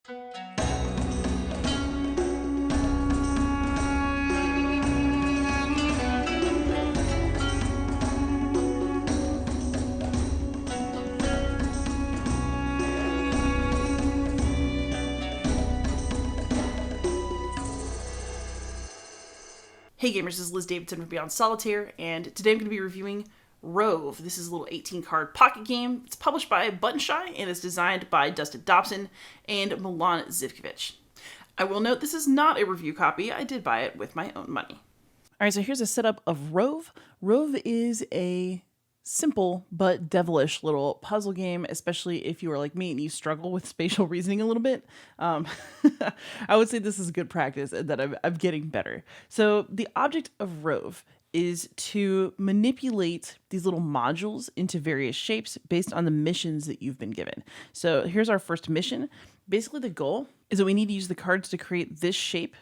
Hey gamers, this is Liz Davidson from Beyond Solitaire, and today I'm going to be reviewing ROVE. This is a little 18-card pocket game. It's published by Button Shy and is designed by Dustin Dobson and Milan Zivkovic. I will note this is not a review copy. I did buy it with my own money. Alright, so here's a setup of ROVE. ROVE is a simple but devilish little puzzle game, especially if you are like me and you struggle with spatial reasoning a little bit. I would say this is good practice and that I'm getting better. So the object of ROVE is to manipulate these little modules into various shapes based on the missions that you've been given. So here's our first mission. Basically the goal is that we need to use the cards to create this shape,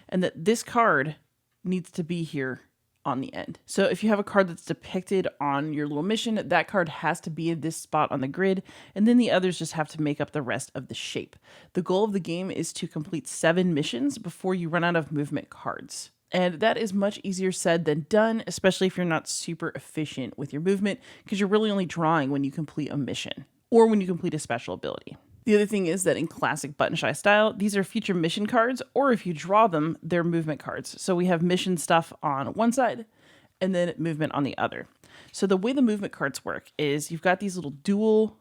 and that this card needs to be here on the end. So if you have a card that's depicted on your little mission, that card has to be in this spot on the grid, and then the others just have to make up the rest of the shape. The goal of the game is to complete 7 missions before you run out of movement cards. And that is much easier said than done, especially if you're not super efficient with your movement, because you're really only drawing when you complete a mission or when you complete a special ability. The other thing is that in classic Button Shy style, these are future mission cards, or if you draw them, they're movement cards. So we have mission stuff on one side and then movement on the other. So the way the movement cards work is you've got these little dual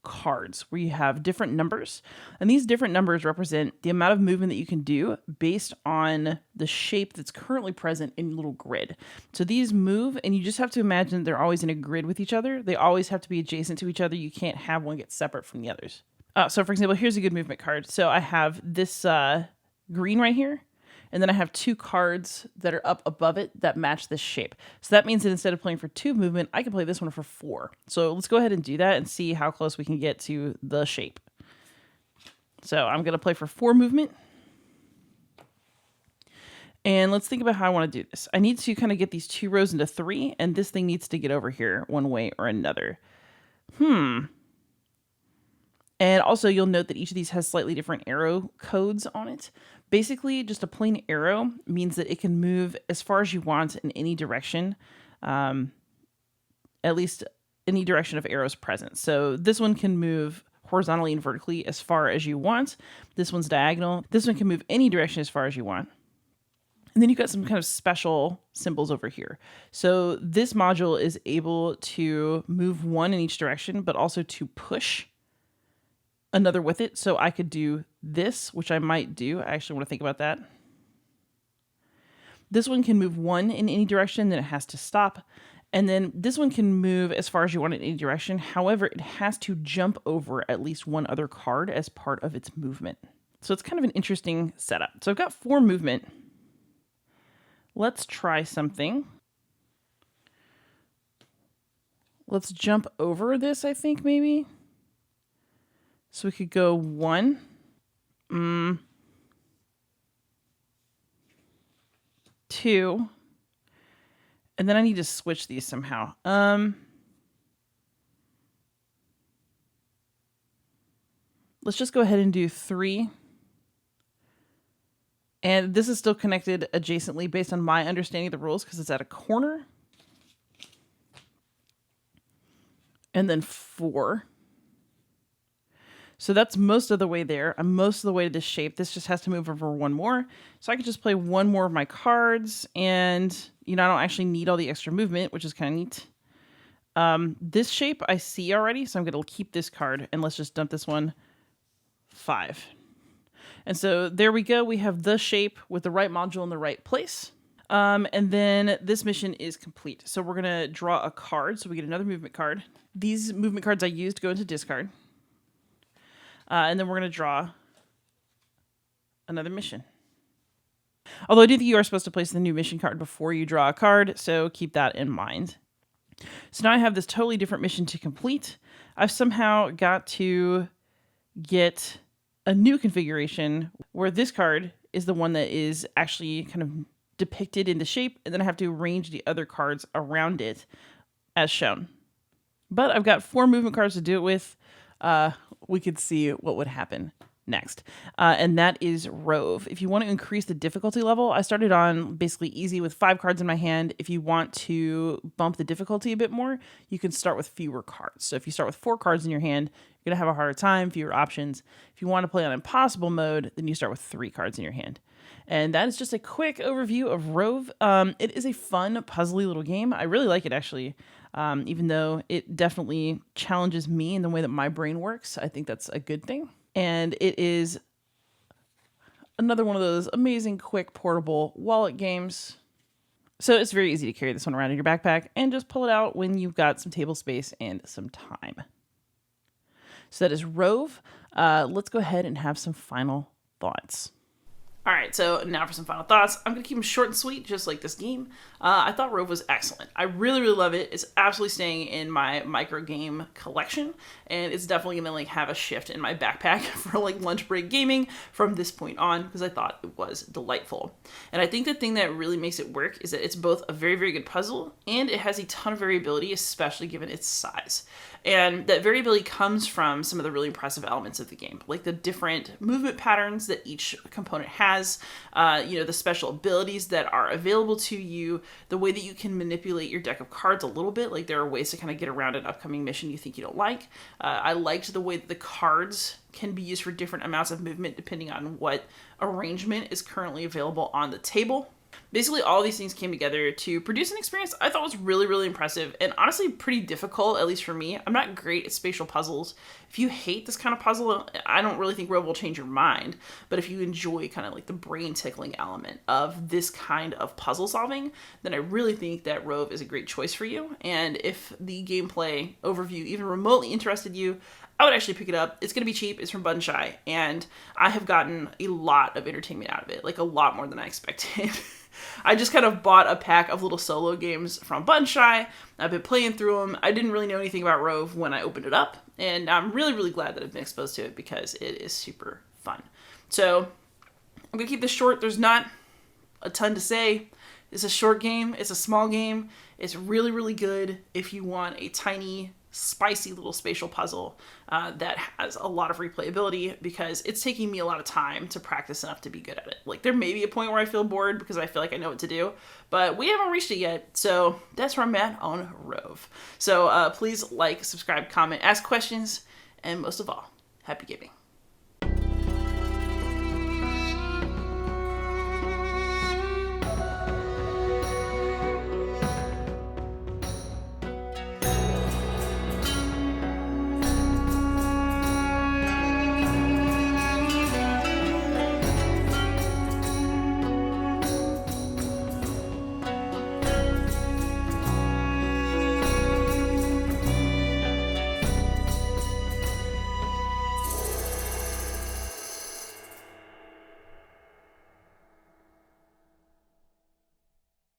cards where you have different numbers, and these different numbers represent the amount of movement that you can do based on the shape that's currently present in your little grid. So these move, and you just have to imagine they're always in a grid with each other. They always have to be adjacent to each other. You can't have one get separate from the others. So for example, here's a good movement card. So I have this green right here, and then I have 2 cards that are up above it that match this shape. So that means that instead of playing for 2 movement, I can play this one for 4. So let's go ahead and do that and see how close we can get to the shape. So I'm going to play for 4 movement. And let's think about how I want to do this. I need to kind of get these 2 rows into 3, and this thing needs to get over here one way or another. And also you'll note that each of these has slightly different arrow codes on it. Basically, just a plain arrow means that it can move as far as you want in any direction, at least any direction of arrows present. So this one can move horizontally and vertically as far as you want. This one's diagonal. This one can move any direction as far as you want. And then you've got some kind of special symbols over here. So this module is able to move one in each direction, but also to push another with it. So I could do this, which I might do. I actually want to think about that. This one can move one in any direction, then it has to stop. And then this one can move as far as you want in any direction. However, it has to jump over at least one other card as part of its movement. So it's kind of an interesting setup. So I've got 4 movement. Let's try something. Let's jump over this, I think, maybe. So we could go 1. 2. And then I need to switch these somehow. Let's just go ahead and do 3. And this is still connected adjacently based on my understanding of the rules because it's at a corner. And then 4. So that's most of the way there. I'm most of the way to this shape. This just has to move over 1 more. So I could just play 1 more of my cards, and I don't actually need all the extra movement, which is kind of neat. This shape I see already, so I'm going to keep this card, and let's just dump this one. 5. And so there we go. We have the shape with the right module in the right place. And then this mission is complete. So we're going to draw a card. So we get another movement card. These movement cards I used go into discard. And then we're going to draw another mission. Although I do think you are supposed to place the new mission card before you draw a card, so keep that in mind. So now I have this totally different mission to complete. I've somehow got to get a new configuration where this card is the one that is actually kind of depicted in the shape, and then I have to arrange the other cards around it as shown. But I've got 4 movement cards to do it with. we could see what would happen next. And that is ROVE. If you want to increase the difficulty level, I started on basically easy with 5 cards in my hand. If you want to bump the difficulty a bit more, you can start with fewer cards. So if you start with 4 cards in your hand, you're going to have a harder time, fewer options. If you want to play on impossible mode, then you start with 3 cards in your hand. And that is just a quick overview of ROVE. It is a fun, puzzly little game. I really like it, actually. Even though it definitely challenges me in the way that my brain works. I think that's a good thing. And it is another one of those amazing, quick, portable wallet games. So it's very easy to carry this one around in your backpack and just pull it out when you've got some table space and some time. So that is ROVE. Let's go ahead and have some final thoughts. All right, so now for some final thoughts. I'm going to keep them short and sweet, just like this game. I thought ROVE was excellent. I really, really love it. It's absolutely staying in my micro game collection, and it's definitely going to have a shift in my backpack for lunch break gaming from this point on, because I thought it was delightful. And I think the thing that really makes it work is that it's both a very, very good puzzle, and it has a ton of variability, especially given its size. And that variability comes from some of the really impressive elements of the game, like the different movement patterns that each component has, the special abilities that are available to you, the way that you can manipulate your deck of cards a little bit. Like there are ways to kind of get around an upcoming mission you think you don't like. I liked the way that the cards can be used for different amounts of movement depending on what arrangement is currently available on the table. Basically, all these things came together to produce an experience I thought was really, really impressive and honestly pretty difficult, at least for me. I'm not great at spatial puzzles. If you hate this kind of puzzle, I don't really think ROVE will change your mind. But if you enjoy kind of the brain tickling element of this kind of puzzle solving, then I really think that ROVE is a great choice for you. And if the gameplay overview even remotely interested you, I would actually pick it up. It's going to be cheap. It's from Bun Shy. And I have gotten a lot of entertainment out of it, a lot more than I expected. I just kind of bought a pack of little solo games from Bun Shy. I've been playing through them. I didn't really know anything about ROVE when I opened it up. And I'm really, really glad that I've been exposed to it because it is super fun. So I'm going to keep this short. There's not a ton to say. It's a short game. It's a small game. It's really, really good if you want a tiny, spicy little spatial puzzle that has a lot of replayability, because it's taking me a lot of time to practice enough to be good at it. There may be a point where I feel bored because I feel like I know what to do, but we haven't reached it yet. So that's where I'm at on ROVE. So please subscribe, comment, ask questions, and most of all, happy gaming.